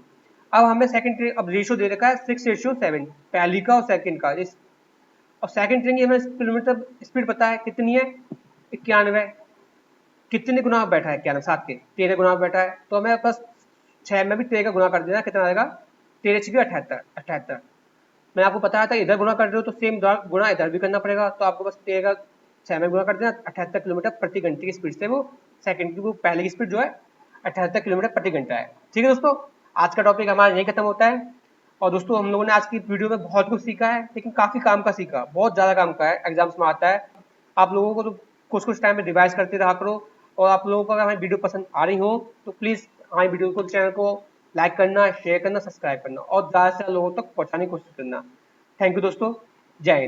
अब हमें सेकंड ट्रेन, अब रेशियो दे रखा है 6:7, पहली का और सेकंड का। इस और सेकंड ट्रेन की हमें किलोमीटर स्पीड पता है कितनी है, 91। कितने गुना बैठा है 91, 7 के 13 गुना बैठा है, तो हमें बस 6 में भी 13 का गुना कर देना, कितना आएगा, 13 6 78, 78। मैं आपको बताया था इधर गुना कर रहे हो तो सेम गुना इधर भी करना पड़ेगा, तो आपको बस 13 का 6 में गुना कर देना, 78 किलोमीटर प्रति घंटे की स्पीड से वो सेकंड की, वो पहले की स्पीड जो है 78 किलोमीटर प्रति घंटा है। ठीक है दोस्तों, आज का टॉपिक हमारा यही खत्म होता है। और दोस्तों हम लोगों ने आज की वीडियो में बहुत कुछ सीखा है, लेकिन काफी काम का सीखा, बहुत ज्यादा काम का है, एग्जाम्स में आता है। आप लोगों को तो कुछ कुछ टाइम में रिवाइज करते रहा करो। और आप लोगों को अगर हमारी वीडियो पसंद आ रही हो तो प्लीज हमारी वीडियो को, चैनल को लाइक करना, शेयर करना, सब्सक्राइब करना, और ज्यादा से ज्यादा लोगों तक पहुंचाने की कोशिश करना। थैंक यू दोस्तों, जय हिंद।